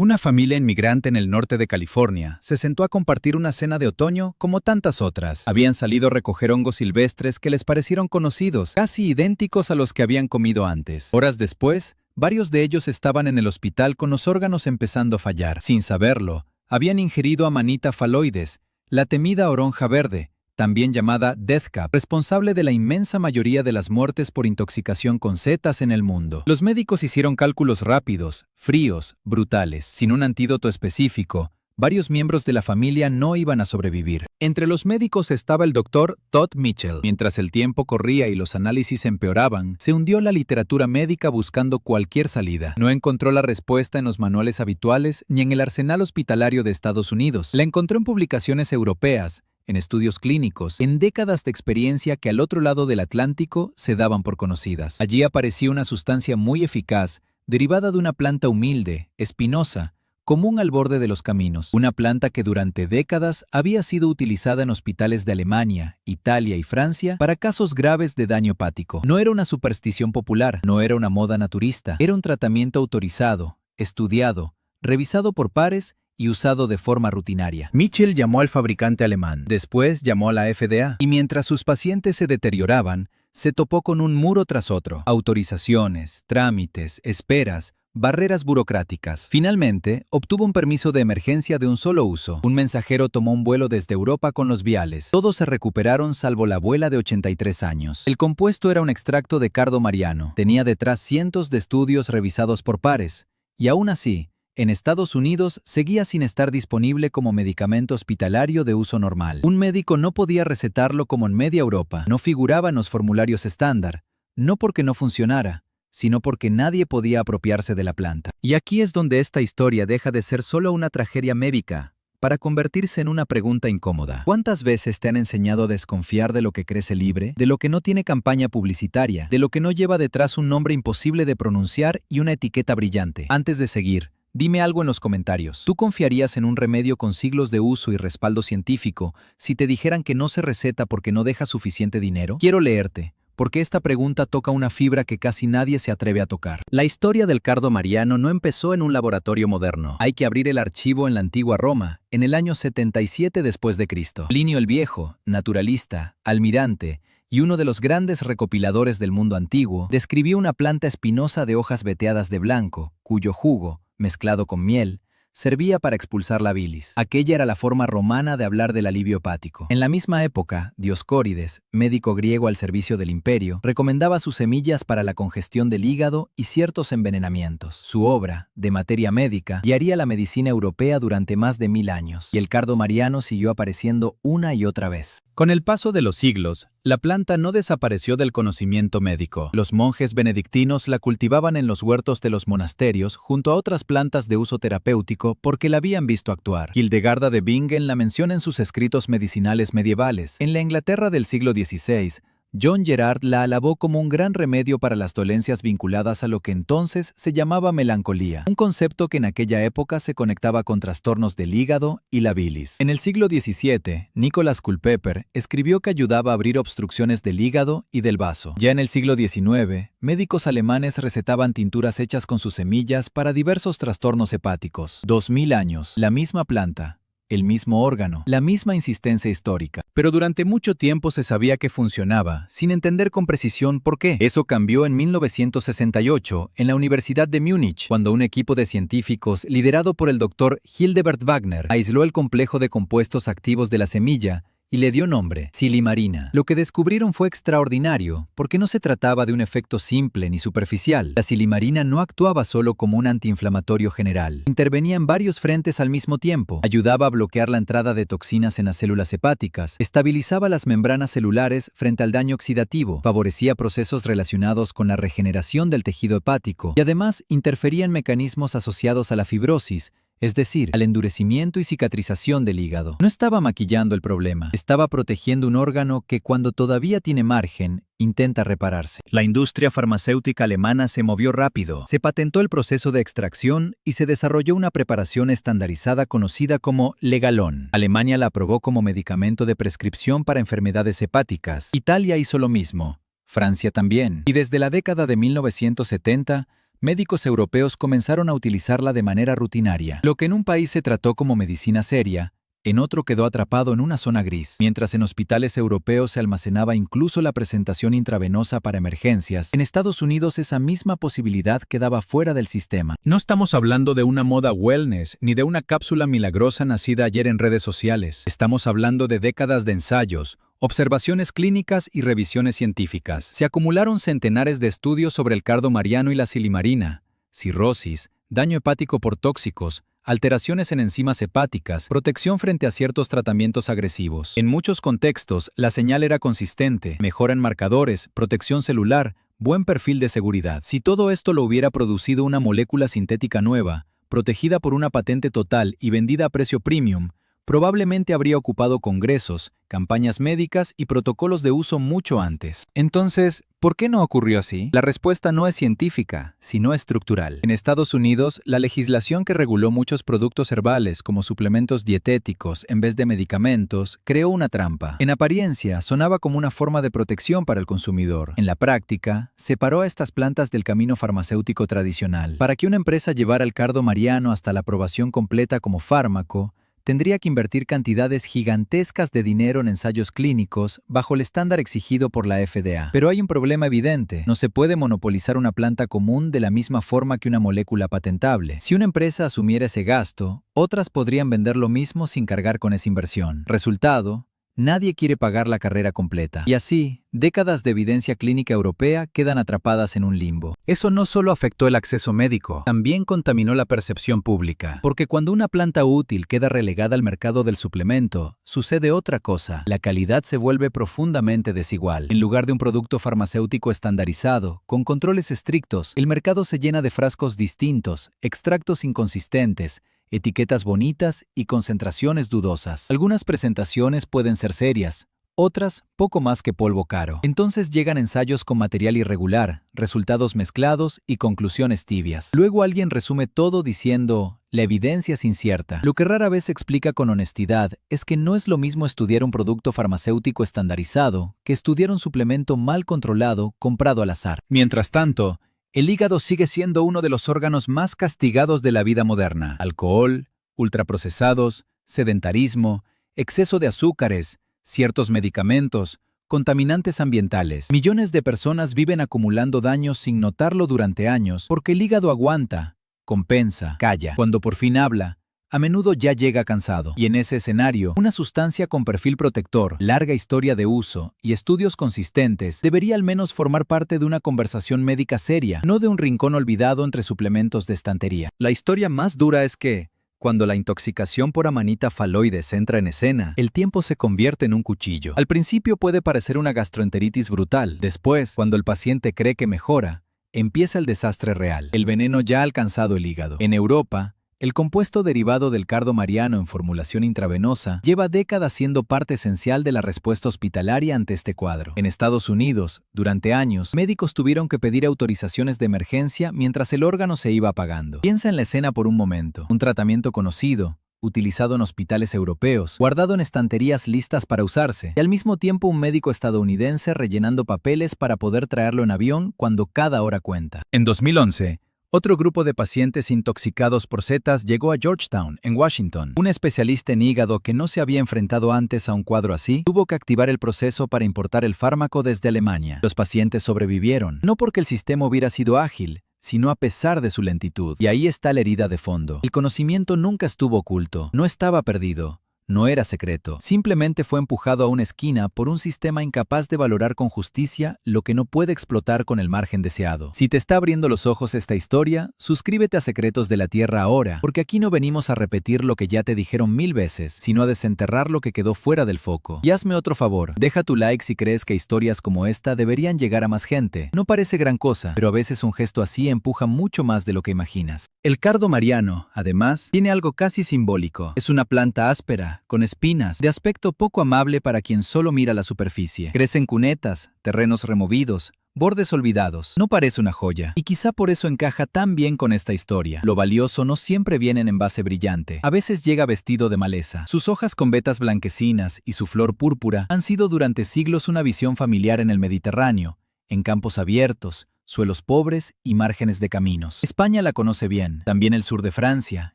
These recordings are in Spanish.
Una familia inmigrante en el norte de California se sentó a compartir una cena de otoño como tantas otras. Habían salido a recoger hongos silvestres que les parecieron conocidos, casi idénticos a los que habían comido antes. Horas después, varios de ellos estaban en el hospital con los órganos empezando a fallar. Sin saberlo, habían ingerido Amanita phalloides, la temida oronja verde, también llamada Death Cap, responsable de la inmensa mayoría de las muertes por intoxicación con setas en el mundo. Los médicos hicieron cálculos rápidos, fríos, brutales. Sin un antídoto específico, varios miembros de la familia no iban a sobrevivir. Entre los médicos estaba el doctor Todd Mitchell. Mientras el tiempo corría y los análisis empeoraban, se hundió la literatura médica buscando cualquier salida. No encontró la respuesta en los manuales habituales ni en el arsenal hospitalario de Estados Unidos. La encontró en publicaciones europeas, en estudios clínicos, en décadas de experiencia que al otro lado del Atlántico se daban por conocidas. Allí aparecía una sustancia muy eficaz, derivada de una planta humilde, espinosa, común al borde de los caminos. Una planta que durante décadas había sido utilizada en hospitales de Alemania, Italia y Francia para casos graves de daño hepático. No era una superstición popular, no era una moda naturista, era un tratamiento autorizado, estudiado, revisado por pares y usado de forma rutinaria. Mitchell llamó al fabricante alemán, después llamó a la FDA, y mientras sus pacientes se deterioraban, se topó con un muro tras otro. Autorizaciones, trámites, esperas, barreras burocráticas. Finalmente, obtuvo un permiso de emergencia de un solo uso. Un mensajero tomó un vuelo desde Europa con los viales. Todos se recuperaron salvo la abuela de 83 años. El compuesto era un extracto de cardo mariano. Tenía detrás cientos de estudios revisados por pares, y aún así, en Estados Unidos seguía sin estar disponible como medicamento hospitalario de uso normal. Un médico no podía recetarlo como en media Europa. No figuraba en los formularios estándar, no porque no funcionara, sino porque nadie podía apropiarse de la planta. Y aquí es donde esta historia deja de ser solo una tragedia médica, para convertirse en una pregunta incómoda. ¿Cuántas veces te han enseñado a desconfiar de lo que crece libre, de lo que no tiene campaña publicitaria, de lo que no lleva detrás un nombre imposible de pronunciar y una etiqueta brillante? Antes de seguir, dime algo en los comentarios. ¿Tú confiarías en un remedio con siglos de uso y respaldo científico si te dijeran que no se receta porque no deja suficiente dinero? Quiero leerte, porque esta pregunta toca una fibra que casi nadie se atreve a tocar. La historia del cardo mariano no empezó en un laboratorio moderno. Hay que abrir el archivo en la antigua Roma, en el año 77 después de Cristo. Plinio el Viejo, naturalista, almirante y uno de los grandes recopiladores del mundo antiguo, describió una planta espinosa de hojas veteadas de blanco, cuyo jugo, mezclado con miel, servía para expulsar la bilis. Aquella era la forma romana de hablar del alivio hepático. En la misma época, Dioscórides, médico griego al servicio del imperio, recomendaba sus semillas para la congestión del hígado y ciertos envenenamientos. Su obra, de materia médica, guiaría la medicina europea durante más de 1000 años, y el cardo mariano siguió apareciendo una y otra vez. Con el paso de los siglos, la planta no desapareció del conocimiento médico. Los monjes benedictinos la cultivaban en los huertos de los monasterios junto a otras plantas de uso terapéutico porque la habían visto actuar. Hildegarda de Bingen la menciona en sus escritos medicinales medievales. En la Inglaterra del siglo XVI, John Gerard la alabó como un gran remedio para las dolencias vinculadas a lo que entonces se llamaba melancolía, un concepto que en aquella época se conectaba con trastornos del hígado y la bilis. En el siglo XVII, Nicholas Culpeper escribió que ayudaba a abrir obstrucciones del hígado y del vaso. Ya en el siglo XIX, médicos alemanes recetaban tinturas hechas con sus semillas para diversos trastornos hepáticos. 2000 años, la misma planta, el mismo órgano, la misma insistencia histórica. Pero durante mucho tiempo se sabía que funcionaba, sin entender con precisión por qué. Eso cambió en 1968, en la Universidad de Múnich, cuando un equipo de científicos, liderado por el doctor Hildebert Wagner, aisló el complejo de compuestos activos de la semilla y le dio nombre, silimarina. Lo que descubrieron fue extraordinario, porque no se trataba de un efecto simple ni superficial. La silimarina no actuaba solo como un antiinflamatorio general. Intervenía en varios frentes al mismo tiempo. Ayudaba a bloquear la entrada de toxinas en las células hepáticas, estabilizaba las membranas celulares frente al daño oxidativo, favorecía procesos relacionados con la regeneración del tejido hepático y además interfería en mecanismos asociados a la fibrosis, es decir, al endurecimiento y cicatrización del hígado. No estaba maquillando el problema, estaba protegiendo un órgano que cuando todavía tiene margen, intenta repararse. La industria farmacéutica alemana se movió rápido, se patentó el proceso de extracción y se desarrolló una preparación estandarizada conocida como Legalon. Alemania la aprobó como medicamento de prescripción para enfermedades hepáticas. Italia hizo lo mismo, Francia también. Y desde la década de 1970, médicos europeos comenzaron a utilizarla de manera rutinaria. Lo que en un país se trató como medicina seria, en otro quedó atrapado en una zona gris. Mientras en hospitales europeos se almacenaba incluso la presentación intravenosa para emergencias, en Estados Unidos esa misma posibilidad quedaba fuera del sistema. No estamos hablando de una moda wellness ni de una cápsula milagrosa nacida ayer en redes sociales. Estamos hablando de décadas de ensayos, observaciones clínicas y revisiones científicas. Se acumularon centenares de estudios sobre el cardo mariano y la silimarina, cirrosis, daño hepático por tóxicos, alteraciones en enzimas hepáticas, protección frente a ciertos tratamientos agresivos. En muchos contextos, la señal era consistente, mejora en marcadores, protección celular, buen perfil de seguridad. Si todo esto lo hubiera producido una molécula sintética nueva, protegida por una patente total y vendida a precio premium, probablemente habría ocupado congresos, campañas médicas y protocolos de uso mucho antes. Entonces, ¿por qué no ocurrió así? La respuesta no es científica, sino estructural. En Estados Unidos, la legislación que reguló muchos productos herbales como suplementos dietéticos en vez de medicamentos creó una trampa. En apariencia, sonaba como una forma de protección para el consumidor. En la práctica, separó a estas plantas del camino farmacéutico tradicional. Para que una empresa llevara el cardo mariano hasta la aprobación completa como fármaco, tendría que invertir cantidades gigantescas de dinero en ensayos clínicos bajo el estándar exigido por la FDA. Pero hay un problema evidente. No se puede monopolizar una planta común de la misma forma que una molécula patentable. Si una empresa asumiera ese gasto, otras podrían vender lo mismo sin cargar con esa inversión. Resultado: nadie quiere pagar la carrera completa. Y así, décadas de evidencia clínica europea quedan atrapadas en un limbo. Eso no solo afectó el acceso médico, también contaminó la percepción pública. Porque cuando una planta útil queda relegada al mercado del suplemento, sucede otra cosa. La calidad se vuelve profundamente desigual. En lugar de un producto farmacéutico estandarizado, con controles estrictos, el mercado se llena de frascos distintos, extractos inconsistentes, etiquetas bonitas y concentraciones dudosas. Algunas presentaciones pueden ser serias, otras poco más que polvo caro. Entonces llegan ensayos con material irregular, resultados mezclados y conclusiones tibias. Luego alguien resume todo diciendo: la evidencia es incierta. Lo que rara vez se explica con honestidad es que no es lo mismo estudiar un producto farmacéutico estandarizado que estudiar un suplemento mal controlado comprado al azar. Mientras tanto, el hígado sigue siendo uno de los órganos más castigados de la vida moderna. Alcohol, ultraprocesados, sedentarismo, exceso de azúcares, ciertos medicamentos, contaminantes ambientales. Millones de personas viven acumulando daños sin notarlo durante años porque el hígado aguanta, compensa, calla. Cuando por fin habla, a menudo ya llega cansado. Y en ese escenario, una sustancia con perfil protector, larga historia de uso y estudios consistentes debería al menos formar parte de una conversación médica seria, no de un rincón olvidado entre suplementos de estantería. La historia más dura es que, cuando la intoxicación por Amanita phalloides entra en escena, el tiempo se convierte en un cuchillo. Al principio puede parecer una gastroenteritis brutal. Después, cuando el paciente cree que mejora, empieza el desastre real. El veneno ya ha alcanzado el hígado. En Europa, el compuesto derivado del cardo mariano en formulación intravenosa lleva décadas siendo parte esencial de la respuesta hospitalaria ante este cuadro. En Estados Unidos, durante años, médicos tuvieron que pedir autorizaciones de emergencia mientras el órgano se iba apagando. Piensa en la escena por un momento. Un tratamiento conocido, utilizado en hospitales europeos, guardado en estanterías listas para usarse, y al mismo tiempo un médico estadounidense rellenando papeles para poder traerlo en avión cuando cada hora cuenta. En 2011, otro grupo de pacientes intoxicados por setas llegó a Georgetown, en Washington. Un especialista en hígado que no se había enfrentado antes a un cuadro así, tuvo que activar el proceso para importar el fármaco desde Alemania. Los pacientes sobrevivieron, no porque el sistema hubiera sido ágil, sino a pesar de su lentitud. Y ahí está la herida de fondo. El conocimiento nunca estuvo oculto, no estaba perdido. No era secreto, simplemente fue empujado a una esquina por un sistema incapaz de valorar con justicia lo que no puede explotar con el margen deseado. Si te está abriendo los ojos esta historia, suscríbete a Secretos de la Tierra ahora, porque aquí no venimos a repetir lo que ya te dijeron 1000 veces, sino a desenterrar lo que quedó fuera del foco. Y hazme otro favor, deja tu like si crees que historias como esta deberían llegar a más gente. No parece gran cosa, pero a veces un gesto así empuja mucho más de lo que imaginas. El cardo mariano, además, tiene algo casi simbólico. Es una planta áspera, con espinas, de aspecto poco amable para quien solo mira la superficie. Crece en cunetas, terrenos removidos, bordes olvidados. No parece una joya, y quizá por eso encaja tan bien con esta historia. Lo valioso no siempre viene en envase brillante. A veces llega vestido de maleza. Sus hojas con vetas blanquecinas y su flor púrpura han sido durante siglos una visión familiar en el Mediterráneo, en campos abiertos, suelos pobres y márgenes de caminos. España la conoce bien, también el sur de Francia,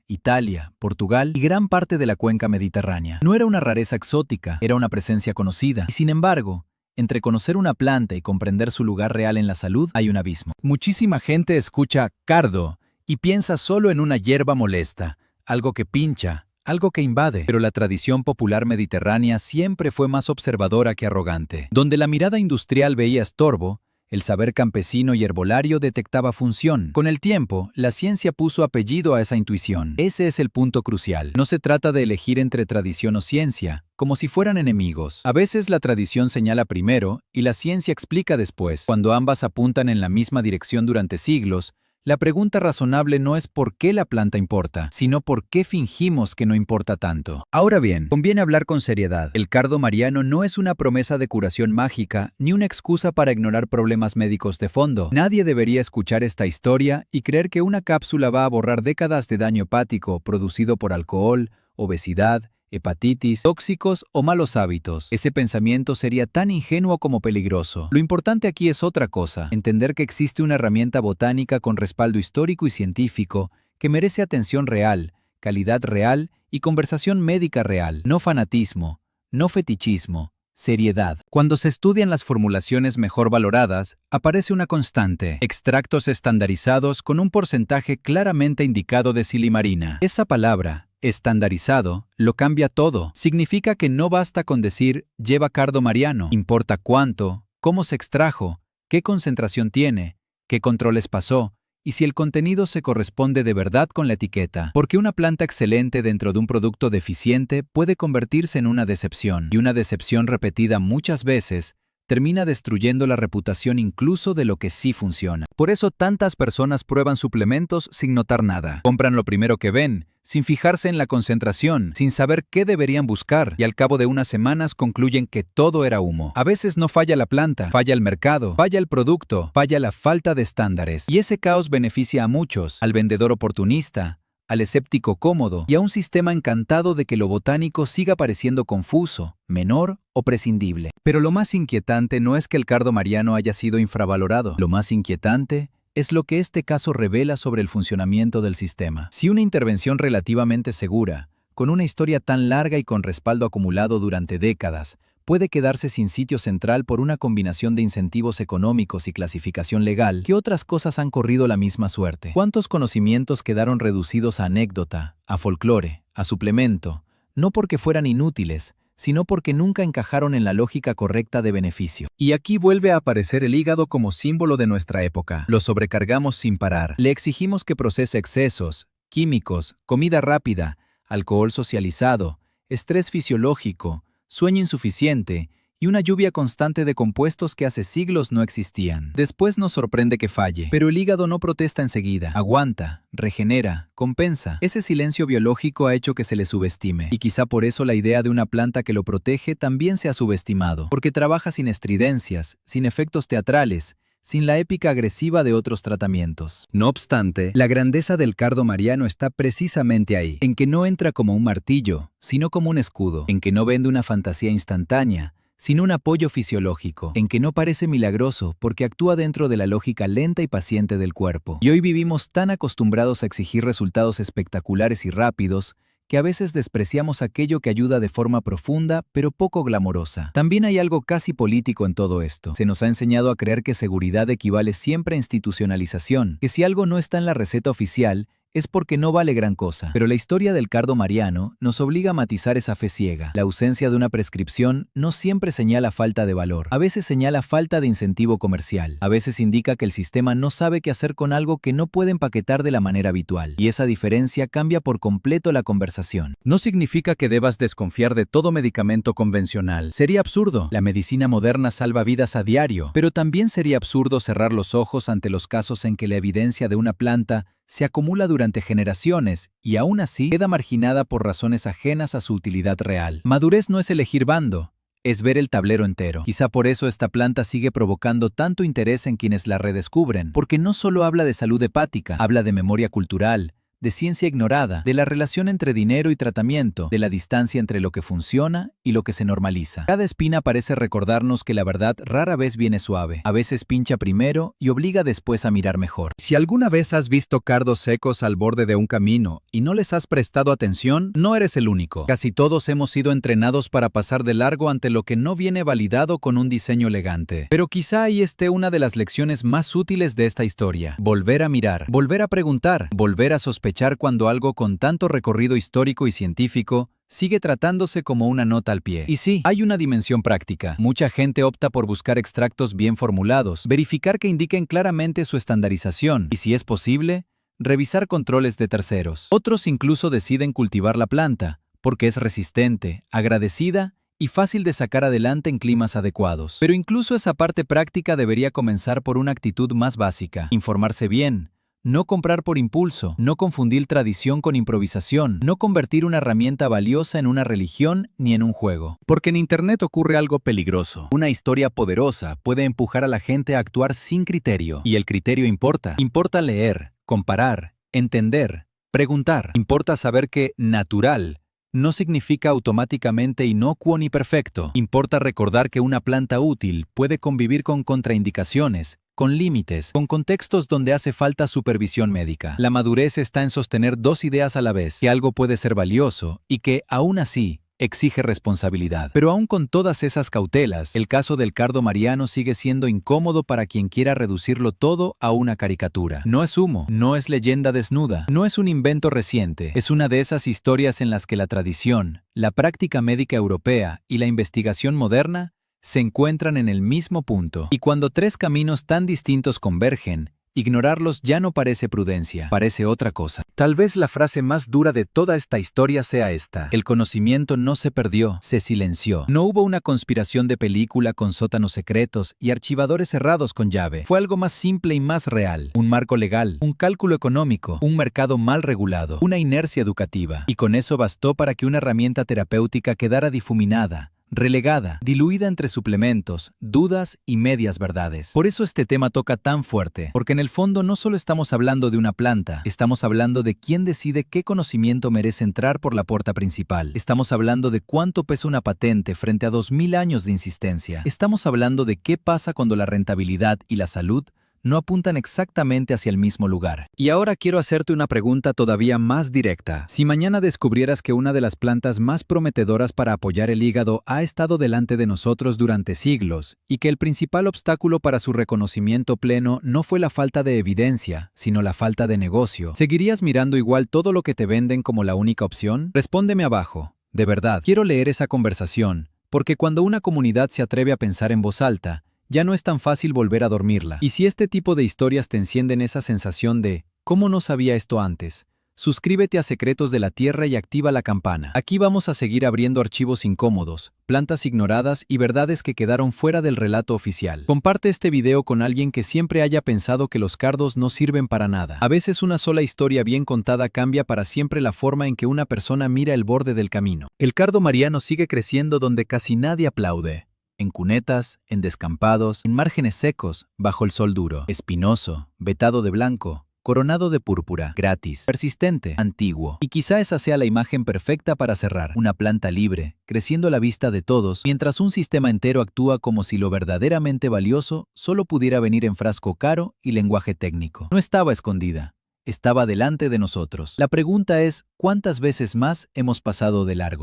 Italia, Portugal y gran parte de la cuenca mediterránea. No era una rareza exótica, era una presencia conocida. Y sin embargo, entre conocer una planta y comprender su lugar real en la salud, hay un abismo. Muchísima gente escucha cardo y piensa solo en una hierba molesta, algo que pincha, algo que invade. Pero la tradición popular mediterránea siempre fue más observadora que arrogante. Donde la mirada industrial veía estorbo, el saber campesino y herbolario detectaba función. Con el tiempo, la ciencia puso apellido a esa intuición. Ese es el punto crucial. No se trata de elegir entre tradición o ciencia, como si fueran enemigos. A veces la tradición señala primero y la ciencia explica después. Cuando ambas apuntan en la misma dirección durante siglos, la pregunta razonable no es por qué la planta importa, sino por qué fingimos que no importa tanto. Ahora bien, conviene hablar con seriedad. El cardo mariano no es una promesa de curación mágica, ni una excusa para ignorar problemas médicos de fondo. Nadie debería escuchar esta historia y creer que una cápsula va a borrar décadas de daño hepático producido por alcohol, obesidad, hepatitis, tóxicos o malos hábitos. Ese pensamiento sería tan ingenuo como peligroso. Lo importante aquí es otra cosa, entender que existe una herramienta botánica con respaldo histórico y científico que merece atención real, calidad real y conversación médica real. No fanatismo, no fetichismo, seriedad. Cuando se estudian las formulaciones mejor valoradas, aparece una constante: extractos estandarizados con un porcentaje claramente indicado de silimarina. Esa palabra, estandarizado, lo cambia todo. Significa que no basta con decir lleva cardo mariano. Importa cuánto, cómo se extrajo, qué concentración tiene, qué controles pasó y si el contenido se corresponde de verdad con la etiqueta. Porque una planta excelente dentro de un producto deficiente puede convertirse en una decepción. Y una decepción repetida muchas veces termina destruyendo la reputación incluso de lo que sí funciona. Por eso tantas personas prueban suplementos sin notar nada. Compran lo primero que ven, sin fijarse en la concentración, sin saber qué deberían buscar, y al cabo de unas semanas concluyen que todo era humo. A veces no falla la planta, falla el mercado, falla el producto, falla la falta de estándares. Y ese caos beneficia a muchos: al vendedor oportunista, al escéptico cómodo y a un sistema encantado de que lo botánico siga pareciendo confuso, menor o prescindible. Pero lo más inquietante no es que el cardo mariano haya sido infravalorado. Lo más inquietante es lo que este caso revela sobre el funcionamiento del sistema. Si una intervención relativamente segura, con una historia tan larga y con respaldo acumulado durante décadas, puede quedarse sin sitio central por una combinación de incentivos económicos y clasificación legal, ¿qué otras cosas han corrido la misma suerte? ¿Cuántos conocimientos quedaron reducidos a anécdota, a folclore, a suplemento, no porque fueran inútiles, sino porque nunca encajaron en la lógica correcta de beneficio? Y aquí vuelve a aparecer el hígado como símbolo de nuestra época. Lo sobrecargamos sin parar. Le exigimos que procese excesos, químicos, comida rápida, alcohol socializado, estrés fisiológico, sueño insuficiente y una lluvia constante de compuestos que hace siglos no existían. Después nos sorprende que falle, pero el hígado no protesta enseguida. Aguanta, regenera, compensa. Ese silencio biológico ha hecho que se le subestime, y quizá por eso la idea de una planta que lo protege también se ha subestimado, porque trabaja sin estridencias, sin efectos teatrales, sin la épica agresiva de otros tratamientos. No obstante, la grandeza del cardo mariano está precisamente ahí, en que no entra como un martillo, sino como un escudo, en que no vende una fantasía instantánea, sino un apoyo fisiológico, en que no parece milagroso porque actúa dentro de la lógica lenta y paciente del cuerpo. Y hoy vivimos tan acostumbrados a exigir resultados espectaculares y rápidos, que a veces despreciamos aquello que ayuda de forma profunda, pero poco glamorosa. También hay algo casi político en todo esto. Se nos ha enseñado a creer que seguridad equivale siempre a institucionalización, que si algo no está en la receta oficial, es porque no vale gran cosa. Pero la historia del cardo mariano nos obliga a matizar esa fe ciega. La ausencia de una prescripción no siempre señala falta de valor. A veces señala falta de incentivo comercial. A veces indica que el sistema no sabe qué hacer con algo que no puede empaquetar de la manera habitual. Y esa diferencia cambia por completo la conversación. No significa que debas desconfiar de todo medicamento convencional. Sería absurdo. La medicina moderna salva vidas a diario. Pero también sería absurdo cerrar los ojos ante los casos en que la evidencia de una planta se acumula durante generaciones y aún así queda marginada por razones ajenas a su utilidad real. Madurez no es elegir bando, es ver el tablero entero. Quizá por eso esta planta sigue provocando tanto interés en quienes la redescubren, porque no solo habla de salud hepática, habla de memoria cultural, de ciencia ignorada, de la relación entre dinero y tratamiento, de la distancia entre lo que funciona y lo que se normaliza. Cada espina parece recordarnos que la verdad rara vez viene suave, a veces pincha primero y obliga después a mirar mejor. Si alguna vez has visto cardos secos al borde de un camino y no les has prestado atención, no eres el único. Casi todos hemos sido entrenados para pasar de largo ante lo que no viene validado con un diseño elegante. Pero quizá ahí esté una de las lecciones más útiles de esta historia. Volver a mirar, volver a preguntar, volver a sospechar cuando algo con tanto recorrido histórico y científico sigue tratándose como una nota al pie. Y sí, hay una dimensión práctica. Mucha gente opta por buscar extractos bien formulados, verificar que indiquen claramente su estandarización y, si es posible, revisar controles de terceros. Otros incluso deciden cultivar la planta, porque es resistente, agradecida y fácil de sacar adelante en climas adecuados. Pero incluso esa parte práctica debería comenzar por una actitud más básica: informarse bien. No comprar por impulso, no confundir tradición con improvisación, no convertir una herramienta valiosa en una religión ni en un juego. Porque en Internet ocurre algo peligroso. Una historia poderosa puede empujar a la gente a actuar sin criterio. Y el criterio importa. Importa leer, comparar, entender, preguntar. Importa saber que natural no significa automáticamente inocuo ni perfecto. Importa recordar que una planta útil puede convivir con contraindicaciones, con límites, con contextos donde hace falta supervisión médica. La madurez está en sostener dos ideas a la vez: que algo puede ser valioso y que, aún así, exige responsabilidad. Pero aún con todas esas cautelas, el caso del cardo mariano sigue siendo incómodo para quien quiera reducirlo todo a una caricatura. No es humo, no es leyenda desnuda, no es un invento reciente. Es una de esas historias en las que la tradición, la práctica médica europea y la investigación moderna se encuentran en el mismo punto. Y cuando tres caminos tan distintos convergen, ignorarlos ya no parece prudencia, parece otra cosa. Tal vez la frase más dura de toda esta historia sea esta: el conocimiento no se perdió, se silenció. No hubo una conspiración de película con sótanos secretos y archivadores cerrados con llave. Fue algo más simple y más real: un marco legal, un cálculo económico, un mercado mal regulado, una inercia educativa. Y con eso bastó para que una herramienta terapéutica quedara difuminada, relegada, diluida entre suplementos, dudas y medias verdades. Por eso este tema toca tan fuerte, porque en el fondo no solo estamos hablando de una planta, estamos hablando de quién decide qué conocimiento merece entrar por la puerta principal. Estamos hablando de cuánto pesa una patente frente a 2000 años de insistencia. Estamos hablando de qué pasa cuando la rentabilidad y la salud no apuntan exactamente hacia el mismo lugar. Y ahora quiero hacerte una pregunta todavía más directa. Si mañana descubrieras que una de las plantas más prometedoras para apoyar el hígado ha estado delante de nosotros durante siglos, y que el principal obstáculo para su reconocimiento pleno no fue la falta de evidencia, sino la falta de negocio, ¿seguirías mirando igual todo lo que te venden como la única opción? Respóndeme abajo. De verdad, quiero leer esa conversación, porque cuando una comunidad se atreve a pensar en voz alta, ya no es tan fácil volver a dormirla. Y si este tipo de historias te encienden esa sensación de ¿cómo no sabía esto antes?, suscríbete a Secretos de la Tierra y activa la campana. Aquí vamos a seguir abriendo archivos incómodos, plantas ignoradas y verdades que quedaron fuera del relato oficial. Comparte este video con alguien que siempre haya pensado que los cardos no sirven para nada. A veces una sola historia bien contada cambia para siempre la forma en que una persona mira el borde del camino. El cardo mariano sigue creciendo donde casi nadie aplaude. En cunetas, en descampados, en márgenes secos, bajo el sol duro, espinoso, vetado de blanco, coronado de púrpura, gratis, persistente, antiguo. Y quizá esa sea la imagen perfecta para cerrar: una planta libre, creciendo a la vista de todos, mientras un sistema entero actúa como si lo verdaderamente valioso solo pudiera venir en frasco caro y lenguaje técnico. No estaba escondida, estaba delante de nosotros. La pregunta es, ¿cuántas veces más hemos pasado de largo?